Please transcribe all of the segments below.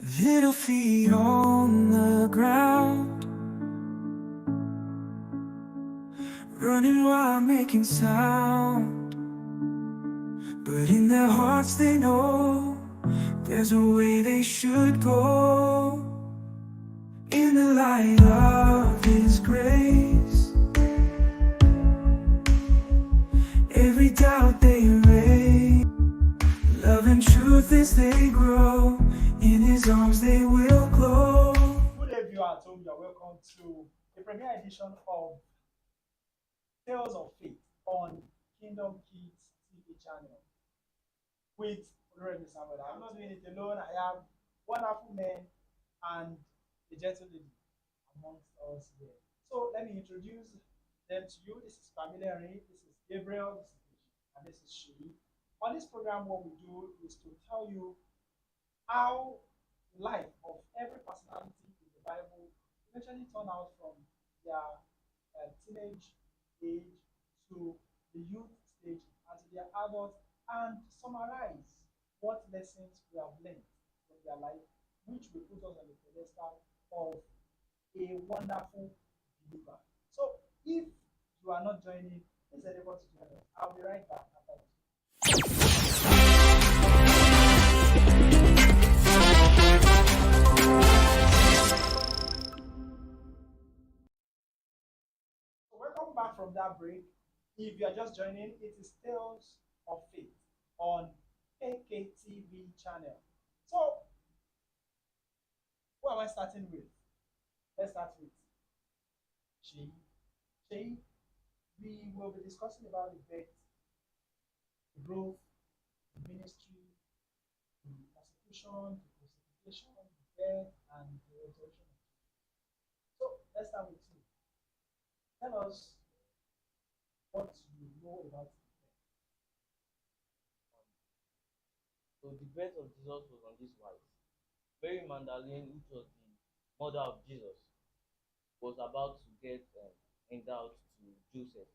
Little feet on the ground, running while making sound. But in their hearts they know there's a way they should go. In the light of His grace, every doubt they erase. Love and truth as they grow, in His arms they will glow. Good day, viewer at home. You're welcome to the premiere edition of Tales of Faith on Kingdom Kids TV channel with Oluremi. I'm not doing it alone. I have wonderful men and a gentle lady amongst us here. So let me introduce them to you. This is Pamela, this is Gabriel, this is Deji, and this is Shiri. On this program, what we do is to tell you how life of every personality in the Bible eventually turn out from their teenage age to the youth stage and to their adult, and summarize what lessons we have learned from their life, which will put us on the pedestal of a wonderful believer. So if you are not joining, please enable to join us. I'll be right back after this. So welcome back from that break. If you are just joining, it is Tales of Faith on KKTV channel. So who am I starting with? Let's start with Chi. Chi, we will be discussing about the birth, the growth, the ministry, the persecution, the crucifixion, the death, and the resurrection. So let's start with you. Tell us what you know about the birth. So the birth of Jesus was on this wise. Mary Magdalene, which was the mother of Jesus, was about to get endowed to Joseph.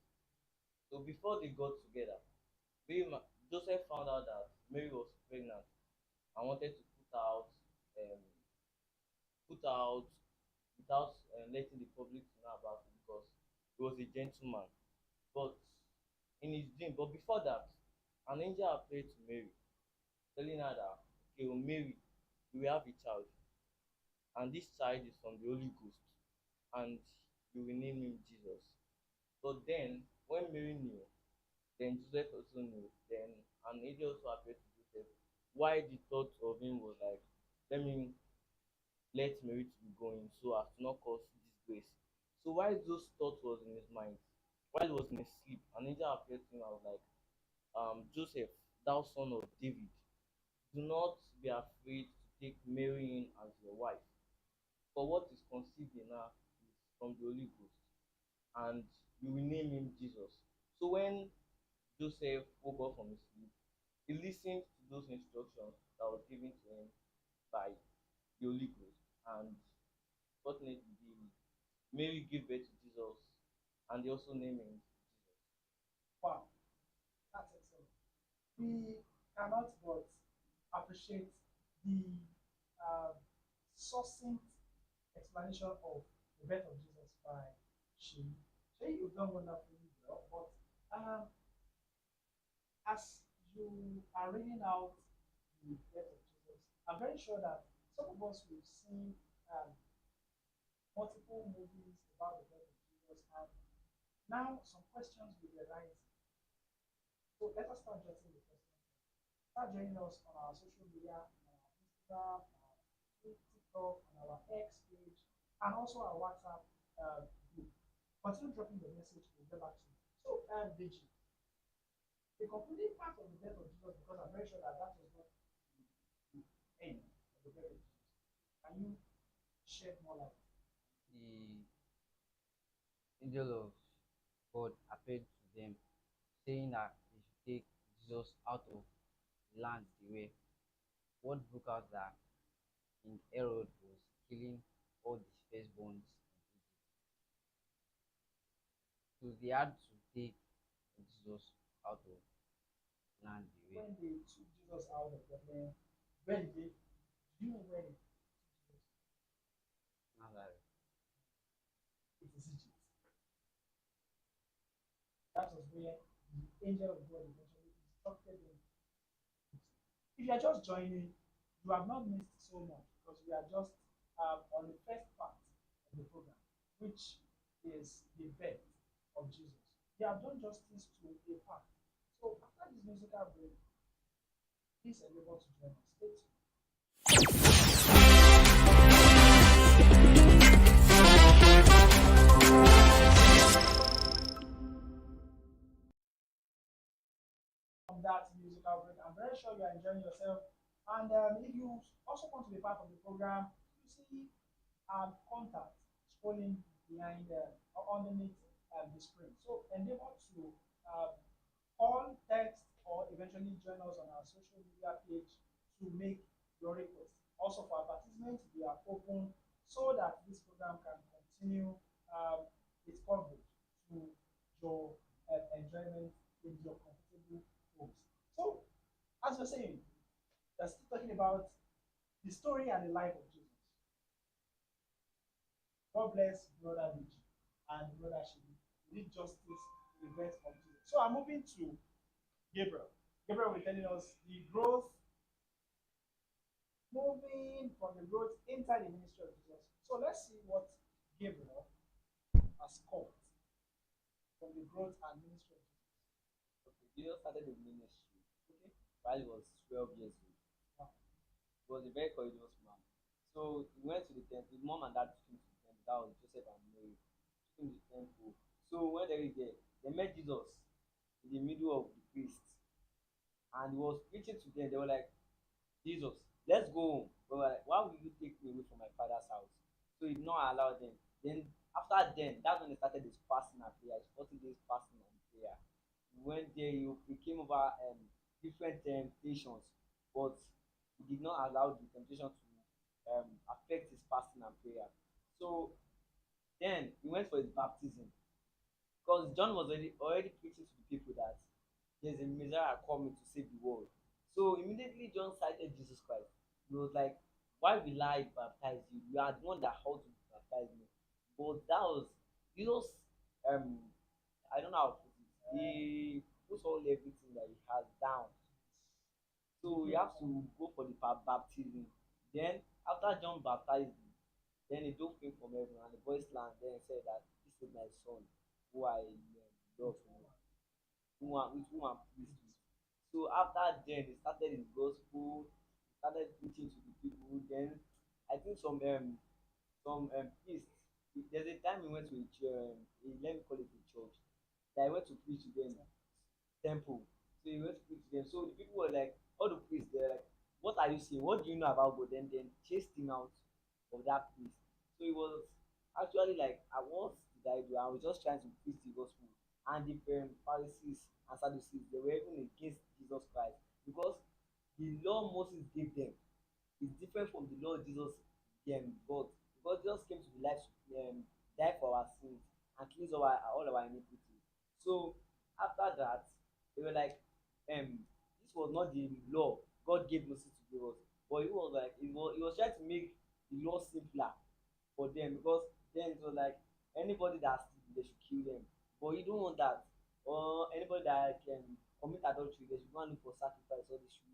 So before they got together, Joseph found out that Mary was pregnant and wanted to um, put out without letting the public know about it because he was a gentleman. But in his dream, but before that, an angel appeared to Mary, telling her that, okay, well, Mary, you will have a child, and this child is from the Holy Ghost, and you will name him Jesus. But then, when Mary knew, then Joseph also knew, then an angel also appeared to Joseph. Why the thought of him was like, let me let Mary to be going so as to not cause disgrace. So while those thoughts was in his mind, while he was in his sleep, an angel appeared to him. I was like, Joseph, thou son of David, do not be afraid to take Mary in as your wife. For what is conceived in her is from the Holy Ghost, and you will name him Jesus. So when Joseph woke up from his sleep, he listened to those instructions that was given to him by the Holy Ghost, and fortunately, Mary gave birth to Jesus, and they also named him Jesus. Wow, that's excellent. We cannot but appreciate the uh, succinct explanation of the birth of Jesus by Shi. Shi, you've done wonderfully well, but as you are reading out the birth of Jesus, I'm very sure that some of us will see um, multiple movies about the birth of Jesus, and now some questions will be arising. So let us start addressing the questions. Start joining us on our social media, on our Instagram, our TikTok, on our X page, and also our WhatsApp group. Continue dropping the message, we'll get back to you. So, Deji, the concluding part of the death of Jesus, because I'm very sure that that was not the end of the death of Jesus. Can you shed more light? The angel of God appeared to them, saying that they should take Jesus out of the land they were. Word broke out that King Herod was killing all the firstborns in Egypt. So they had to take Jesus out of the land they were. When they took Jesus out of Bethlehem, where did they? Do you know where Hungary. It is Egypt. That was where the angel of God eventually instructed them. If you are just joining, you have not missed so much because we are just on the first part of the program, which is the birth of Jesus. We have done justice to a part. So after this musical break, please endeavor to join us. Stay tuned. From that musical break, I'm very sure you are enjoying yourself. And if you also want to be part of the program, you see contact scrolling behind or underneath the screen. So endeavor to uh, call, text, or eventually join us on our social media page to make your request. Also for advertisements, we are open so that this program can continue its coverage to your enjoyment in your comfortable homes. So, as you're saying, we're still talking about the story and the life of Jesus. God bless Brother Luigi and Brother Shidi. We did justice to the birth of Jesus. So I'm moving to Gabriel. Gabriel will be telling us the growth, moving from the growth inside the ministry of Jesus. So let's see what Gabriel has called from the growth and ministry of Jesus. Okay, Jesus started the ministry Okay? while he was 12 years old. Now, He was a very courageous man. So he went to the temple. His mom and dad took him to the temple. That was Joseph and Mary. Took him to the temple. So when they were there, they met Jesus in the middle of the priests. And he was preaching to them. They were like, Jesus, let's go home. They were like, why will you take me away from my father's house? So he did not allow them. Then after then, that's when they started this fasting and prayer. It's 40 days fasting and prayer. He went there, he came over different temptations, but he did not allow the temptation to affect his fasting and prayer. So then he went for his baptism because John was already preaching to the people that there's a Messiah coming to save the world. So immediately John cited Jesus Christ. He was like, why will I baptize you? You are the one that ought to baptize me. But that was Jesus. Um, I don't know how to put it. He puts all everything that he has down. So you have to go for the baptism. Then after John baptized him, then a dove came from heaven and the voice landed. Then he said that this is my son, who I love, with whom I'm pleased with. So after then, he started his gospel. He started preaching to the people. Then I think some priests. There's a time he went to a church. Let me call it a church. That I went to preach to them temple. So he went to preach to them. So the people were like, all the priests, they're like, what are you saying? What do you know about God? Then chased him out of that priest. So it was actually like, what did I do? I was just trying to preach the gospel. And the Pharisees and Sadducees, they were even against Jesus Christ because the law Moses gave them is different from the law Jesus got. Because Jesus came to the life to die for our sins and cleanse all our iniquity. So after that, they were like, this was not the law God gave Moses to give us, but he was like, he was trying to make the law simpler for them because then it was like anybody that steal, they should kill them. But you don't want that. Or anybody that can commit adultery, they should go and look for sacrifice or they should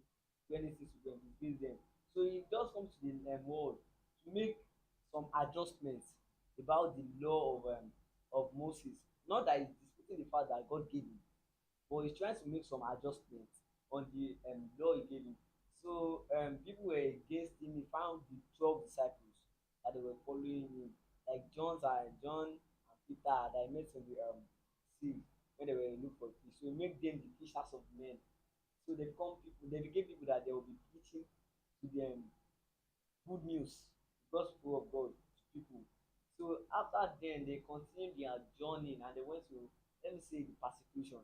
do anything to them, disgrace them. So he just comes to the world to make some adjustments about the law of Moses. Not that he's disputing the fact that God gave him, but he's trying to make some adjustments on the law he gave him. So people were against him. He found the 12 disciples that they were following him, like John and Peter that he met in the sea when they were looking for fish. So he made them the fishers of men. So they become people. They became people that they will be preaching to them good news, gospel of God to people. So after then, they continued their journey and they went to, let me say, the persecution.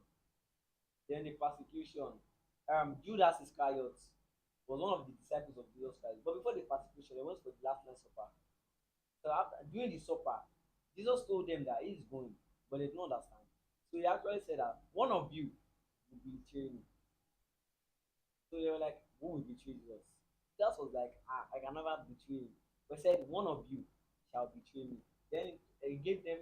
Then the persecution. Judas Iscariot was one of the disciples of Jesus Christ. But before the persecution, they went for the last night supper. So after during the supper, Jesus told them that he is going, but they don't understand. So he actually said that one of you will betray me. So they were like, who will betray Jesus? Jesus was like, I can never betray him. But he said, one of you shall betray me. Then he gave them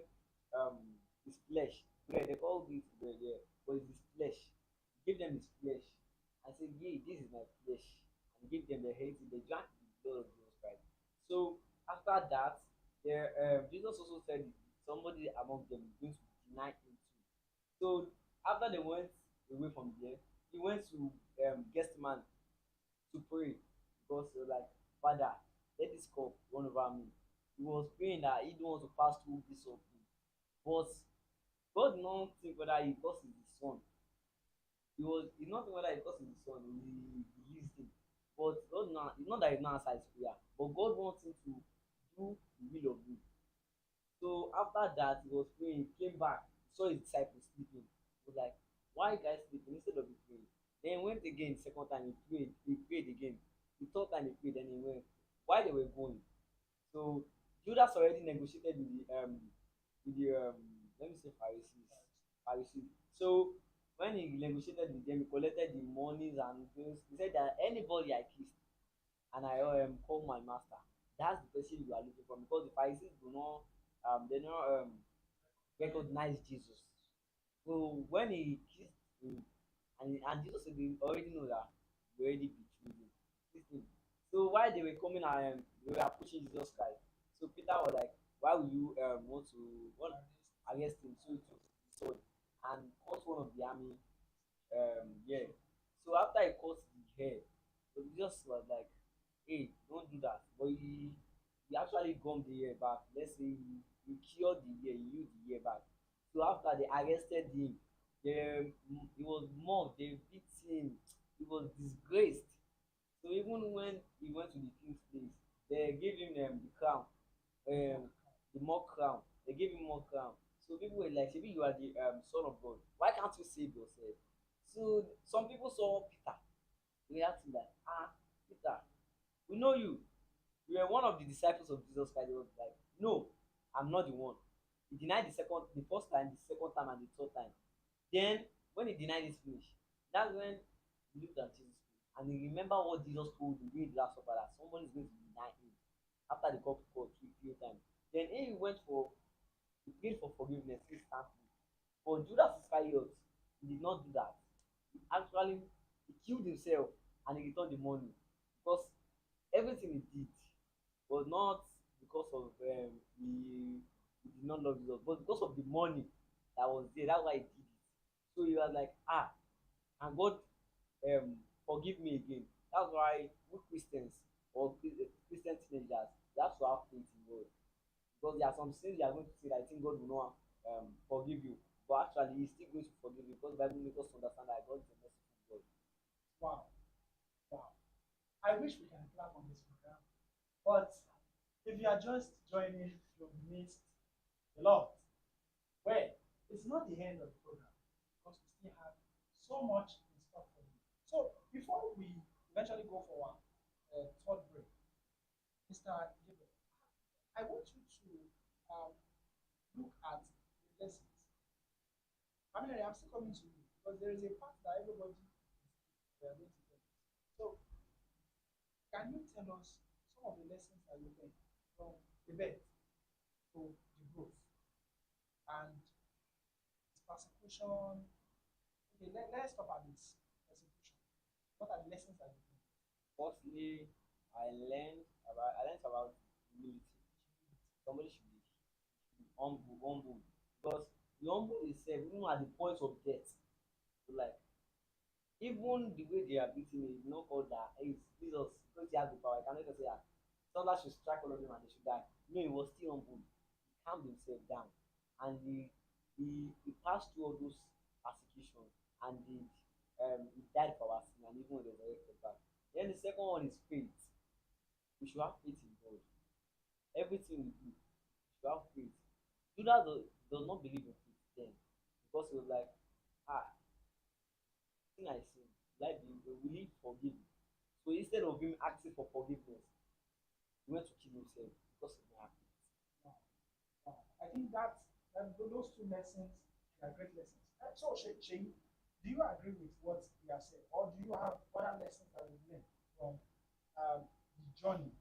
his flesh. Bread, they call it bread, yeah, but it's his flesh. He gave them his flesh and said, "Yea, this is my flesh." And give them the hate. They drank the blood of Jesus Christ. So after that, there Jesus also said somebody among them is going to deny him too. So after they went away from there, he went to guest man to pray because he was like, Father, let this cup run over me. He was praying that he don't want to pass through this suffering. But God did not think whether he because he's his son. He not think whether because he's his son, he released him. But God not it's not that he not answer his prayer, but God wants him to do the will of him. So after that, he was praying, he came back, saw his disciples sleeping. He was like, why you guys sleeping instead of be praying? Then he went again, second time he prayed again. The third time he prayed, then he went. While they were going, so Judas already negotiated with the let me say Pharisees. Pharisees. So when he negotiated with them, he collected the monies and things. He said that anybody I kiss and I call my master, that's the person you are looking for because the Pharisees do not they don't recognize Jesus. So when he kissed him, and Jesus said they already know that they already betrayed him. Listen. So while they were coming and they were approaching Jesus Christ, so Peter was like, "Why will you want to what arrest him?" So he took his sword and cut one of the army yeah. So after he cut the hair, so Jesus was like, "Hey, don't do that." But he actually gummed the hair back. Let's say he cured the hair, he used the hair back. So after they arrested him, he was mocked, they beat him, he was disgraced. So even when he went to the king's place, they gave him the crown, the more crown. They gave him more crown. So people were like, "Maybe you are the son of God. Why can't you save yourself?" So some people saw Peter reacting like, Peter, we know you. You were one of the disciples of Jesus Christ." He was like, "No, I'm not the one." He denied the first time, the second time, and the third time. Then when he denied his finish, that's when he looked at Jesus and he remembered what Jesus told him during the last supper that someone is going to deny him after the cup called three times. Then he went for he prayed for forgiveness instantly. But Judas Iscariot, he did not do that. He actually he killed himself and he returned the money because everything he did was not because of he did not love Jesus, but because of the money that was there. That's why he did it. So he was like, and God forgive me again. That's why we Christians or Christian teenagers, we have to have faith in God. Because there are some sins you are going to say that I think God will not forgive you. But actually, He's still going to forgive you because the Bible makes us understand that God is a merciful God. Wow. Wow. I wish we can clap on this program. But if you are just joining, you've missed a lot. Well, it's not the end of the program because we still have so much in stock for you. So before we eventually go for our third break, Mr. Gabriel, I want you to um, look at the lessons. I mean, I'm still coming to you because there is a part that everybody is we are going to get. So, can you tell us some of the lessons that you learned from the birth to the growth and its persecution? Okay, let's talk about this persecution. What are the lessons that you learned? Firstly, I learned about humility. Somebody should be humble because the humble itself, even at the point of death, so like even the way they are beating me, not called that. Hey, Jesus, because he has the power. I cannot just say that. Someone should strike all of them and they should die. No, he was still humble. He calmed himself down, and he passed through all those persecutions, and he died for our sin, and even resurrected back. Then the second one is faith. We should have faith in God. Everything we do, we should have faith. Judas does not believe in faith then because he was like, thing I sin, will he forgive me? So instead of him asking for forgiveness, he went to kill himself because of my faith. Wow. Wow. I think that those two lessons are great lessons. So, Shei, do you agree with what we have said, or do you have other lessons that we've learned from the journey,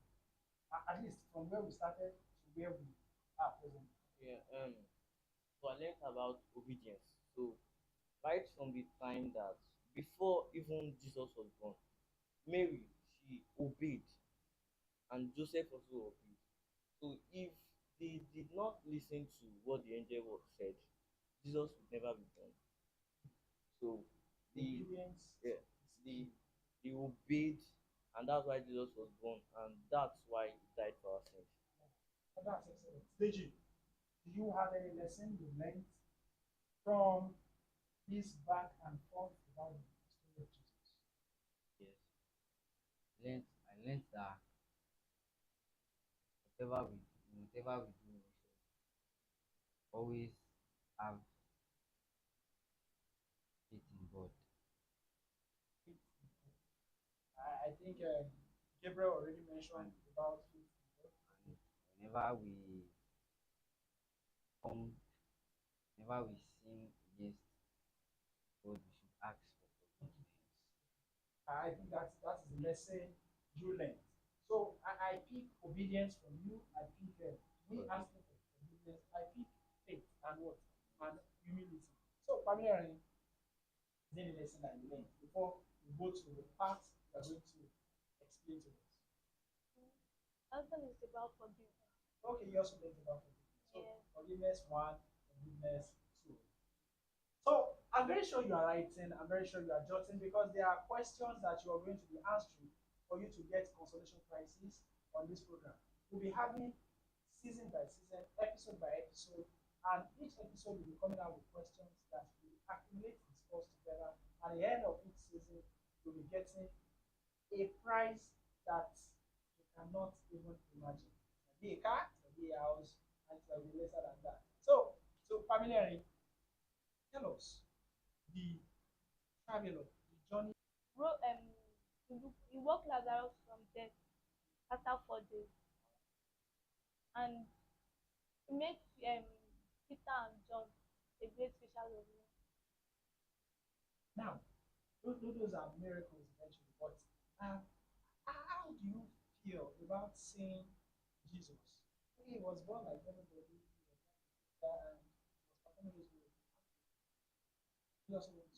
at least from where we started to where we are present. Yeah. So I learned about obedience. So right from the time that before even Jesus was born, Mary she obeyed, and Joseph also obeyed. So if they did not listen to what the angel said, Jesus would never be born. So the Obedience yeah, is the key. they obeyed, and that's why Jesus was born, and that's why he died for our sins. And that's excellent. Deji, do you have any lesson you learned from this back and forth about the story of Jesus? Yes. I learned that whatever we do, we should always have faith in God. I think Gabriel already mentioned And, about faith in God. and whenever we come, whenever we sin against God, we should ask for Okay. forgiveness. I think that is the lesson you learned. So I pick obedience from you. I pick me Okay. asking for forgiveness. I pick faith and what and humility. So primarily, is there any lesson that you learned before we go to the part we are going to explain to us? Husband is about forgiveness. Okay, you also learned about forgiveness. So Yeah. forgiveness one, forgiveness two. So I'm very sure you are writing, I'm very sure you are jotting because there are questions that you are going to be answering for you to get consolation prizes on this program. We'll be having season by season, episode by episode, and each episode will be coming out with questions that we accumulate, discuss together. At the end of each season, you'll be getting a prize that you cannot even imagine. It might be a car, it might be a house, and it might be lesser than that. So familiarly, tell us the traveler, the journey. He woke Lazarus from death after 4 days, and he made Peter and John a great fishers of men. Now, those are miracles eventually, but um, how do you feel about seeing Jesus? He was born like everybody, he was born and was performing his will. He also went